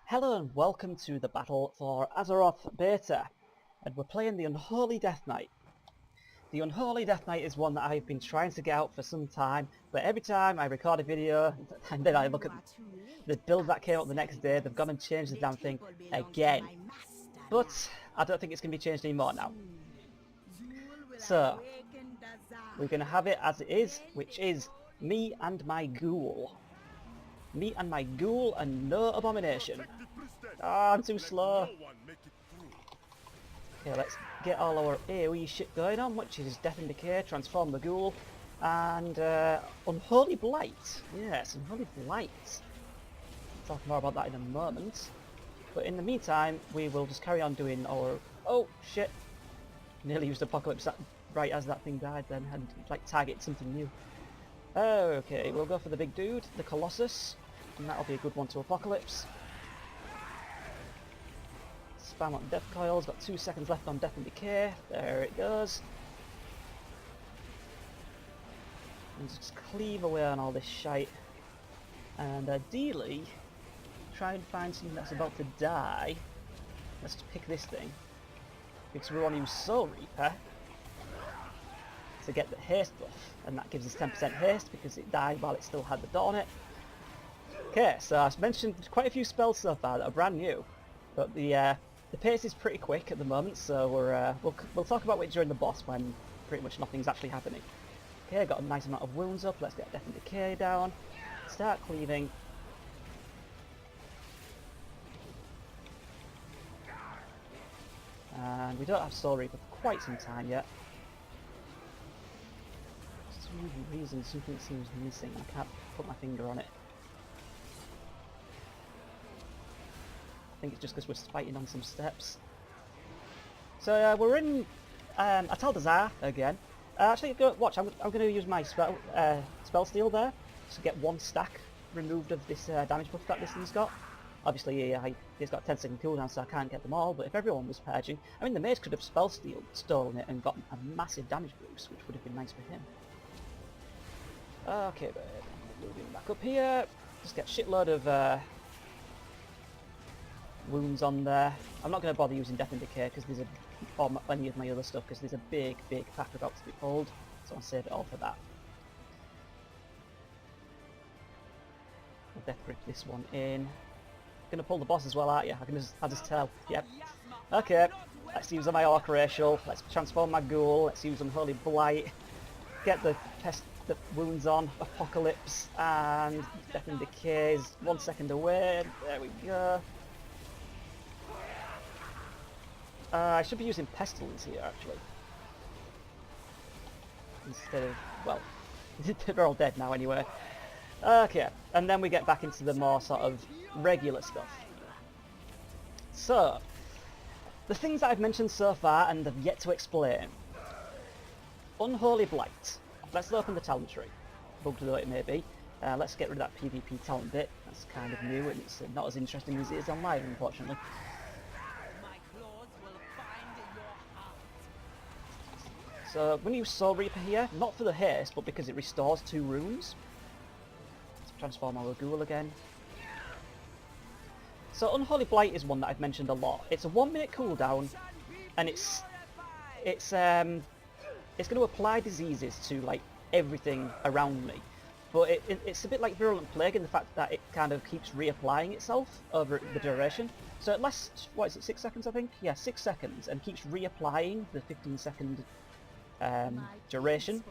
Hello and welcome to the battle for Azeroth Beta, and we're playing the Unholy Death Knight. The Unholy Death Knight is one that I've been trying to get out for some time, but every time I record a video and then I look at the build that came out the next day, they've gone and changed the damn thing again. But I don't think it's going to be changed anymore now. So, we're going to have it as it is, which is me and my ghoul. Me and my ghoul and no abomination. Ah, I'm too slow. Okay, let's get all our AoE shit going on, which is Death and Decay, Transform the Ghoul, and Unholy Blight. Yes, Unholy Blight. I'll talk more about that in a moment. But in the meantime, we will just carry on doing our... Oh, shit. Nearly used Apocalypse right as that thing died then, and like target something new. Okay, we'll go for the big dude, the Colossus, and that'll be a good one to Apocalypse. Spam on Death Coils, got 2 seconds left on Death and Decay, there it goes. And just cleave away on all this shite. And ideally, try and find something that's about to die. Let's just pick this thing, because we want to use Soul Reaper to get the haste buff, and that gives us 10% haste because it died while it still had the dot on it. Okay, so I've mentioned quite a few spells so far that are brand new, but the pace is pretty quick at the moment, so we'll talk about it during the boss when pretty much nothing's actually happening. Okay, got a nice amount of wounds up, let's get Death and Decay down, start cleaving. And we don't have Soul Reaper for quite some time yet. For some reason something seems missing, I can't put my finger on it. I think it's just because we're fighting on some steps. So we're in Atal'dazar again. Actually, watch, I'm going to use my spell steal there to get 1 stack removed of this damage buff that this thing's got. Obviously, it's got 10-second cooldown, so I can't get them all, but if everyone was purging, I mean, the mage could have stolen it and got a massive damage boost, which would have been nice for him. Okay, but moving back up here, just get a shitload of wounds on there. I'm not going to bother using Death and Decay because there's or any of my other stuff, because there's a big pack about to be pulled, so I'll save it all for that. I'll Death Grip this one in. Gonna pull the boss as well, aren't you? I'll just tell. Yep. Okay, let's use my Orc Racial, let's transform my ghoul, let's use Unholy Blight, get the wounds on, Apocalypse, and Death and Decay is 1 second away. There we go. I should be using Pestilence here, actually. Instead of, well, they're all dead now anyway. Okay, and then we get back into the more sort of regular stuff. So, the things that I've mentioned so far and have yet to explain. Unholy Blight. Let's open the talent tree, bugged though it may be. Let's get rid of that PvP talent bit. That's kind of new and it's not as interesting as it is on live, unfortunately. So, when you use Soul Reaper here, not for the haste, but because it restores 2 runes. Let's transform our ghoul again. So Unholy Blight is one that I've mentioned a lot. It's a 1-minute cooldown, and it's going to apply diseases to like everything around me. But it's a bit like Virulent Plague in the fact that it kind of keeps reapplying itself over the duration. So it lasts, what is it, 6 seconds I think? Yeah, 6 seconds, and keeps reapplying the 15-second duration.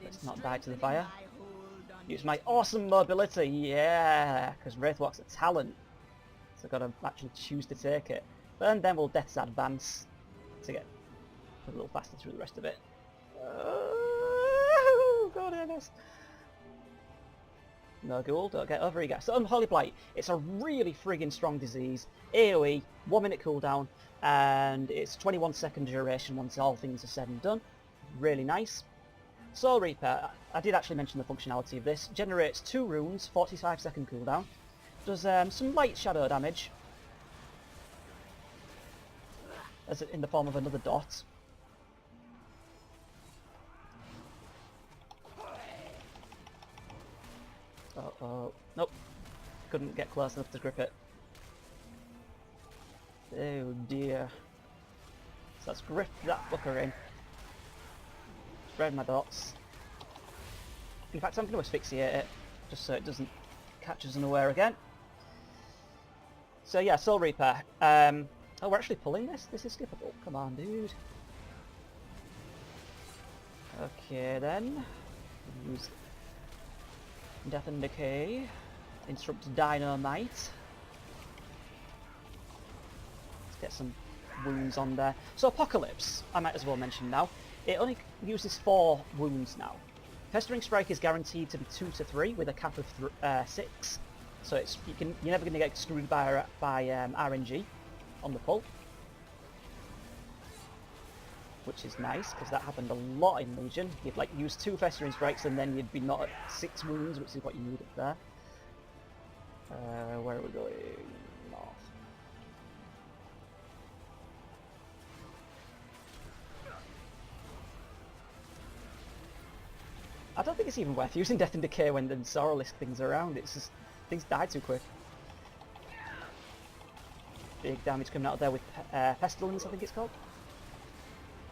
Let's not die to the fire. Use my awesome mobility, yeah, because Wraithwalk's a talent, so I've got to actually choose to take it. And then we'll Death's Advance to get a little faster through the rest of it. Oh, God, Ernest. No ghoul, don't get overeager. So Unholy Blight, it's a really friggin' strong disease. AoE, 1-minute cooldown, and it's 21-second duration once all things are said and done. Really nice. Soul Reaper, I did actually mention the functionality of this. Generates 2 runes, 45-second cooldown. Does some light shadow damage, as in the form of another dot. Uh-oh. Nope. Couldn't get close enough to grip it. Oh dear. So let's grip that fucker in. Spread my dots. In fact, I'm going to asphyxiate it, just so it doesn't catch us unaware again. So yeah, Soul Reaper. Oh, we're actually pulling this? This is skippable. Come on, dude. Okay then. Use Death and Decay. Instruct Dynamite. Let's get some wounds on there. So Apocalypse, I might as well mention now. It only uses 4 wounds now. Pestering Strike is guaranteed to be 2 to 3 with a cap of 6. So it's you're never going to get screwed by RNG on the pull, which is nice because that happened a lot in Legion. You'd like use 2 Festering Strikes and then you'd be not at 6 wounds, which is what you need up there. Where are we going? North. I don't think it's even worth using Death and Decay when the Sorrowless things are around. It's just things die too quick. Big damage coming out of there with Pestilence, I think it's called.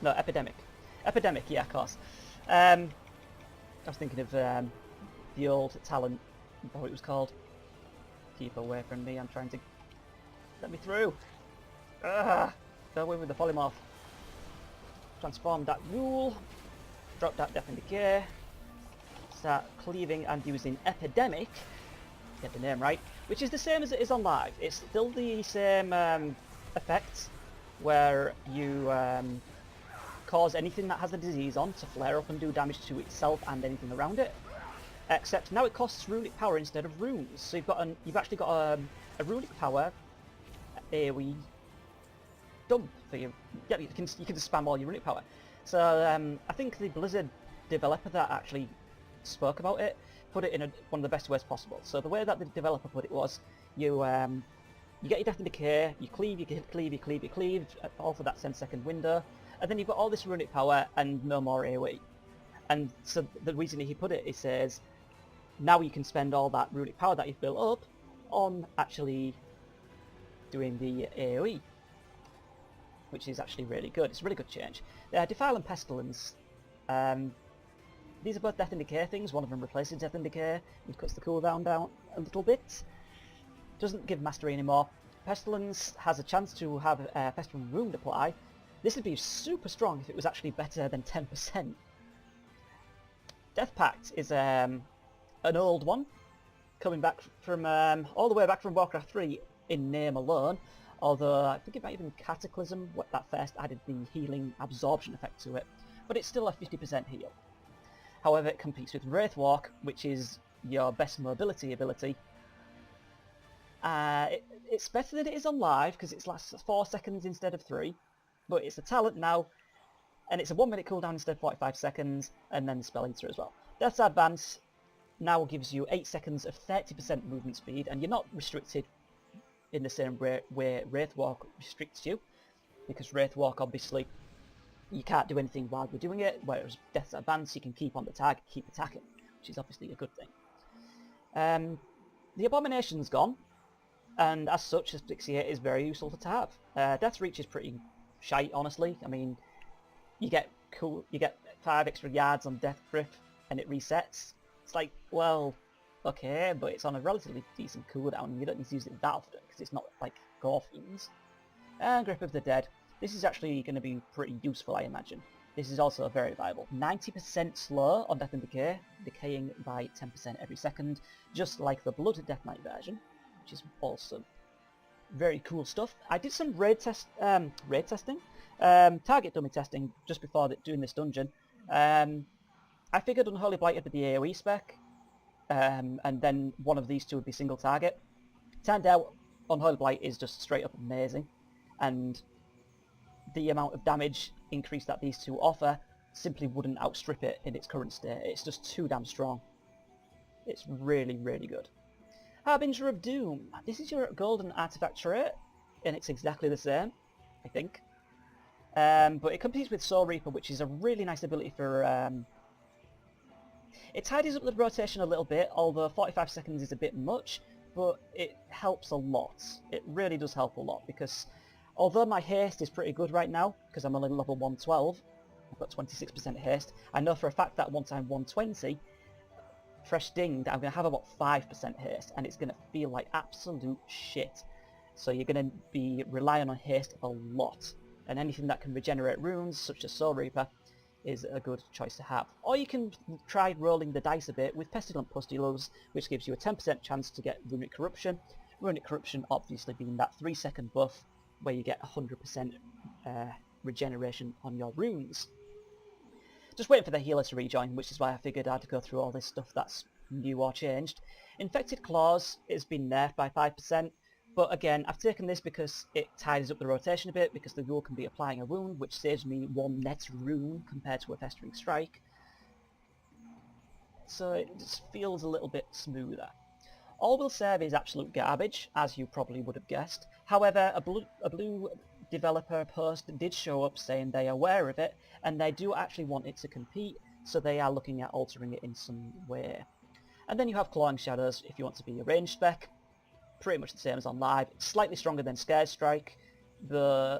No, Epidemic. Epidemic, yeah, of course. I was thinking of the old talent, what it was called. Keep away from me, I'm trying to... Let me through! Go away with the polymorph. Transform that rule. Drop that Death and Decay. Start cleaving and using Epidemic. Get the name right. Which is the same as it is on live. It's still the same effect where you cause anything that has a disease on to flare up and do damage to itself and anything around it. Except now it costs runic power instead of runes. So you've actually got a runic power AoE dump for you. Yeah, you can just spam all your runic power. So I think the Blizzard developer that actually spoke about it put it in one of the best ways possible. So the way that the developer put it was you get your Death and Decay, you cleave, you cleave, you cleave, you cleave, all for that 10-second window, and then you've got all this runic power and no more AoE. And so the reason he put it, he says, now you can spend all that runic power that you've built up on actually doing the AoE, which is actually really good. It's a really good change. Defile and Pestilence, these are both Death and Decay things. One of them replaces Death and Decay, which cuts the cooldown down a little bit. Doesn't give mastery anymore. Pestilence has a chance to have a Pestering Wound apply. This would be super strong if it was actually better than 10%. Death Pact is an old one, coming back from all the way back from Warcraft 3 in name alone, although I think it might have been Cataclysm that first added the healing absorption effect to it, but it's still a 50% heal. However, it competes with Wraithwalk, which is your best mobility ability. It's better than it is on live, because it lasts 4 seconds instead of 3, but it's a talent now, and it's a 1 minute cooldown instead of 45 seconds, and then Spell Eater as well. Death's Advance now gives you 8 seconds of 30% movement speed, and you're not restricted in the same way Wraithwalk restricts you, because Wraithwalk obviously you can't do anything while you're doing it, whereas Death's Advance you can keep on the target, keep attacking, which is obviously a good thing. The Abomination's gone, and as such Asphyxiate is very useful to have. Death's Reach is pretty shite, honestly. I mean, you get 5 extra yards on Death Grip and it resets. It's like, well, okay, but it's on a relatively decent cooldown and you don't need to use it that often because it's not like Gore Fiends. And Grip of the Dead. This is actually going to be pretty useful, I imagine. This is also very viable. 90% slow on Death and Decay, decaying by 10% every second, just like the Blood Death Knight version, which is also very cool stuff. I did some raid testing, target dummy testing just before doing this dungeon. I figured Unholy Blight would be the AoE spec, and then one of these two would be single target. Turned out Unholy Blight is just straight up amazing, and the amount of damage increase that these two offer simply wouldn't outstrip it in its current state. It's just too damn strong. It's really, really good. Harbinger of Doom. This is your golden artifact trait, and it's exactly the same, I think. But it competes with Soul Reaper, which is a really nice ability for... It tidies up the rotation a little bit, although 45 seconds is a bit much, but it helps a lot. It really does help a lot, because although my haste is pretty good right now, because I'm only level 112, I've got 26% haste, I know for a fact that once I'm 120, fresh dinged, I'm going to have about 5% haste, and it's going to feel like absolute shit. So you're going to be relying on haste a lot, and anything that can regenerate runes, such as Soul Reaper, is a good choice to have. Or you can try rolling the dice a bit with Pestilent Pustules, which gives you a 10% chance to get Runic Corruption. Runic Corruption obviously being that 3-second buff where you get 100% regeneration on your runes. Just waiting for the healer to rejoin, which is why I figured I'd go through all this stuff that's new or changed. Infected Claws has been nerfed by 5%, but again, I've taken this because it tidies up the rotation a bit, because the ghoul can be applying a wound, which saves me 1 net rune compared to a Festering Strike. So it just feels a little bit smoother. All will serve is absolute garbage, as you probably would have guessed. However, a blue developer post did show up saying they are aware of it, and they do actually want it to compete, so they are looking at altering it in some way. And then you have Clawing Shadows if you want to be a ranged spec. Pretty much the same as on live. It's slightly stronger than Scared Strike, but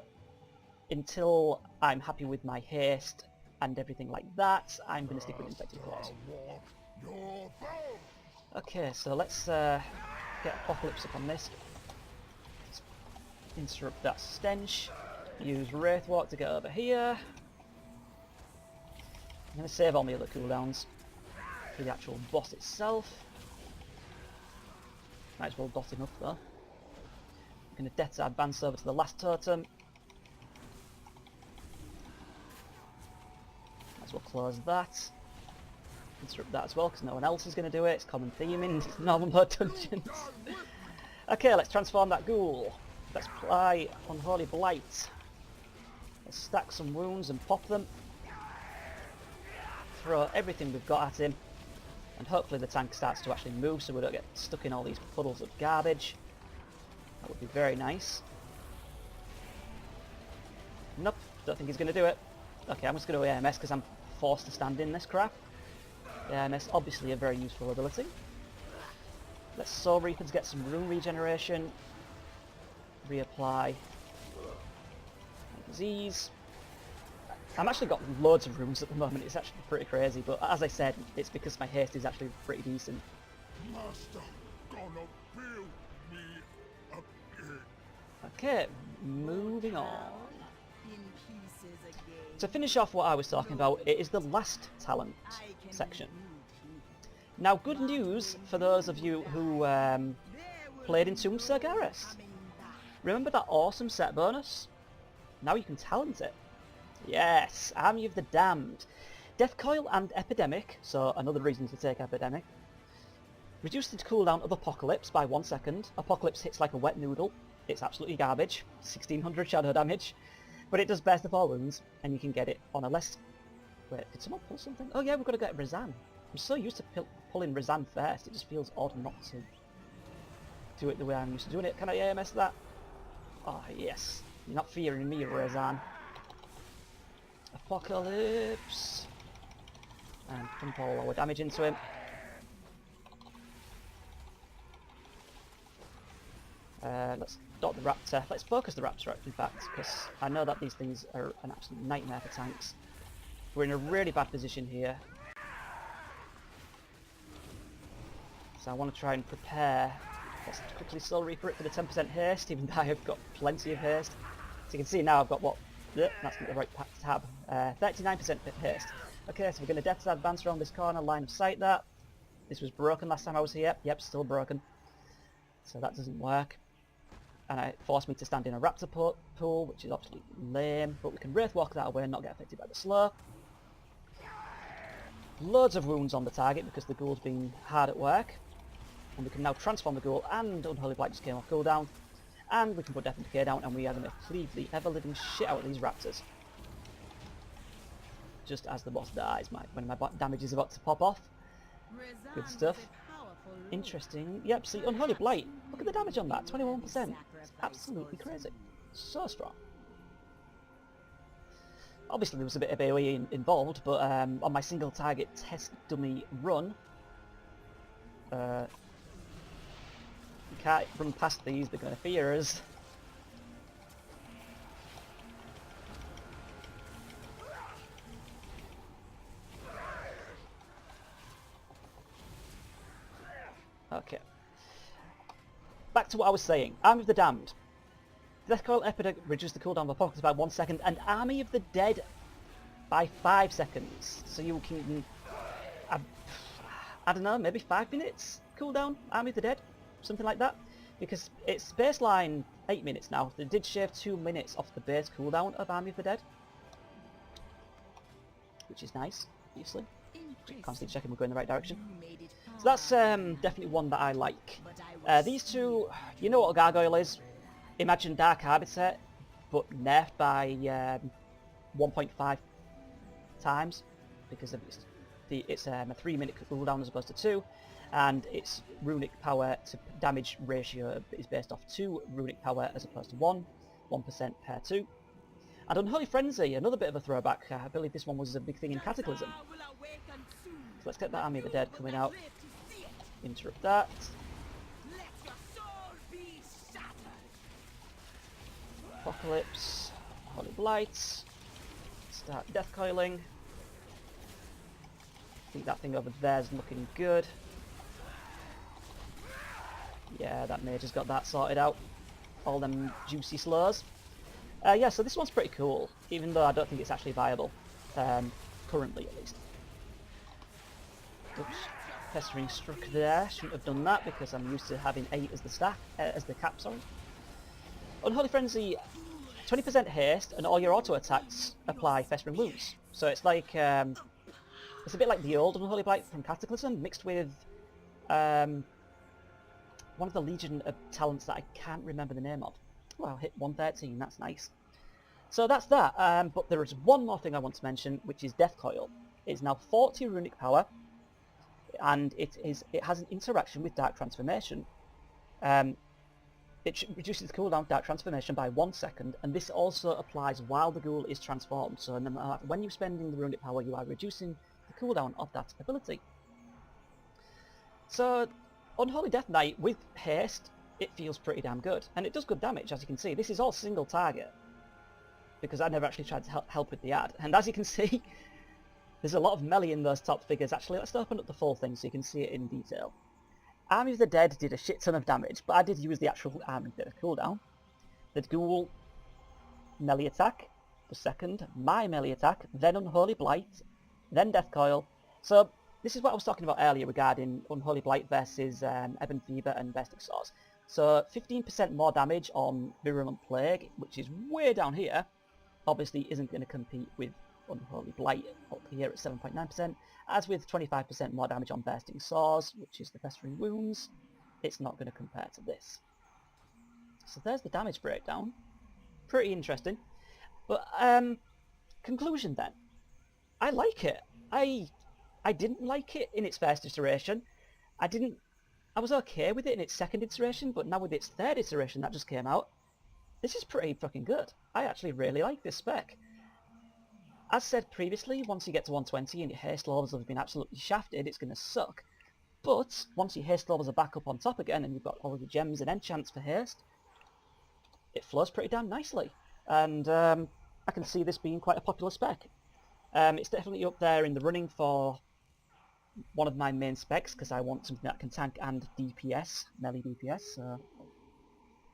until I'm happy with my haste and everything like that, I'm going to stick with Infected Claws. Okay, so let's get Apocalypse up on this. Let's interrupt that stench. Use Wraithwalk to get over here. I'm going to save all my other cooldowns for the actual boss itself. Might as well dot him up though. I'm going to Death's advance over to the last totem. Might as well close that. Interrupt that as well, because no one else is going to do it. It's common theme in normal mode dungeons. Okay, let's transform that ghoul. Let's apply Unholy Blight. Let's stack some wounds and pop them. Throw everything we've got at him. And hopefully the tank starts to actually move so we don't get stuck in all these puddles of garbage. That would be very nice. Nope, don't think he's going to do it. Okay, I'm just going to AMS because I'm forced to stand in this crap. AMS, obviously a very useful ability. Let's Soul Reaper to get some rune regeneration. Reapply. Disease. I've actually got loads of runes at the moment, it's actually pretty crazy, but as I said, it's because my haste is actually pretty decent. Master, gonna build me a pit. Okay, moving on. To finish off what I was talking about, it is the last talent section. Now, good news for those of you who played in Tomb Sargeras. Remember that awesome set bonus? Now you can talent it. Yes, Army of the Damned. Death Coil and Epidemic, so another reason to take Epidemic. Reduce the cooldown of Apocalypse by 1 second. Apocalypse hits like a wet noodle. It's absolutely garbage. 1600 shadow damage. But it does burst the 4 wounds, and you can get it on a less... Wait, did someone pull something? Oh yeah, we've got to get Razan. I'm so used to pulling Razan first, it just feels odd not to do it the way I'm used to doing it. Can I AMS that? Oh yes. You're not fearing me, Razan. Apocalypse. And pump all our damage into him. Let's dot the Raptor. Let's focus the Raptor in fact, because I know that these things are an absolute nightmare for tanks. We're in a really bad position here. So I want to try and prepare. Let's quickly Soul Reaper it for the 10% haste, even though I've got plenty of haste. So you can see now I've got what? That's not the right tab. 39% haste. Okay, so we're going to Death's advance around this corner, line of sight that. This was broken last time I was here. Yep, still broken. So that doesn't work. And it forced me to stand in a Raptor pool, which is absolutely lame. But we can Wraithwalk that away and not get affected by the slow. Loads of wounds on the target because the ghoul's been hard at work. And we can now transform the ghoul, and Unholy Blight just came off cooldown. And we can put Death and Decay down, and we are going to cleave the ever-living shit out of these Raptors. Just as the boss dies, when my damage is about to pop off. Good stuff. Interesting. Yep, see, Unholy Blight. Look at the damage on that, 21%. It's absolutely crazy. So strong. Obviously there was a bit of AoE involved, but on my single target test dummy run, you can't run past these, they're going to fear us. Okay. Back to what I was saying. Army of the Damned. Death Coil Epidemic reduced the cooldown of apocalypse by 1 second, and Army of the Dead by 5 seconds. So you can, I don't know, maybe 5 minutes cooldown, Army of the Dead, something like that. Because it's baseline 8 minutes now. They did shave 2 minutes off the base cooldown of Army of the Dead, which is nice, obviously. Constantly checking we're going in the right direction. So that's definitely one that I like. These two, you know what a gargoyle is? Imagine Dark Arbiter, but nerfed by 1.5 times, because of it's a 3 minute cooldown as opposed to 2, and its runic power to damage ratio is based off 2 runic power as opposed to 1% per 2. And Unholy Frenzy, another bit of a throwback. I believe this one was a big thing in Cataclysm. So let's get that Army of the Dead coming out. Interrupt that. Apocalypse, Holy Blight, start death coiling. I think that thing over there is looking good. Yeah, that mage has got that sorted out. All them juicy slows. Yeah, so this one's pretty cool, even though I don't think it's actually viable, currently at least. Oops, pestering struck there. Shouldn't have done that because I'm used to having 8 as the stack, as the cap. Sorry. Unholy Frenzy, 20% haste, and all your auto attacks apply Festering Wounds. So it's like, it's a bit like the old Unholy Blight from Cataclysm, mixed with one of the Legion of talents that I can't remember the name of. Well, hit 113, that's nice. So that's that, but there is one more thing I want to mention, which is Death Coil. It's now 40 runic power, and it has an interaction with Dark Transformation. It reduces the cooldown of Dark Transformation by 1 second, and this also applies while the ghoul is transformed, so no matter when you're spending the runic power, you are reducing the cooldown of that ability. So, Unholy Death Knight with haste, it feels pretty damn good, and it does good damage, as you can see. This is all single target, because I never actually tried to help with the ad, and as you can see, there's a lot of melee in those top figures. Actually, let's open up the full thing so you can see it in detail. Army of the Dead did a shit ton of damage, but I did use the actual Army of the Dead cooldown. The ghoul melee attack was second, my melee attack, then Unholy Blight, then Death Coil. So this is what I was talking about earlier regarding Unholy Blight versus Ebon Fever and Vestic Swords. So 15% more damage on Virulent Plague, which is way down here, obviously isn't going to compete with Unholy Blight up here at 7.9%, as with 25% more damage on Bursting Sores, which is the Festering Wounds, it's not going to compare to this. So there's the damage breakdown. Pretty interesting. But, conclusion then. I like it. I didn't like it in its first iteration. I was okay with it in its second iteration, but now with its third iteration that just came out, this is pretty fucking good. I actually really like this spec. As said previously, once you get to 120 and your haste levels have been absolutely shafted, it's going to suck. But once your haste levels are back up on top again and you've got all of your gems and enchants for haste, it flows pretty damn nicely. And I can see this being quite a popular spec. It's definitely up there in the running for one of my main specs, because I want something that can tank and DPS, melee DPS. So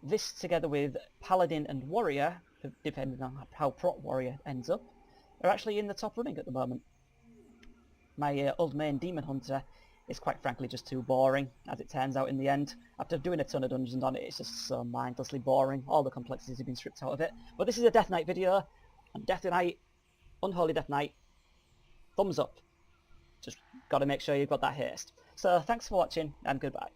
this together with Paladin and Warrior, depending on how proc Warrior ends up, are actually in the top running at the moment. My old main Demon Hunter is quite frankly just too boring, as it turns out in the end. After doing a ton of dungeons on it, it's just so mindlessly boring. All the complexities have been stripped out of it. But this is a Death Knight video, and Death Knight, Unholy Death Knight, thumbs up. Just gotta make sure you've got that haste. So thanks for watching, and goodbye.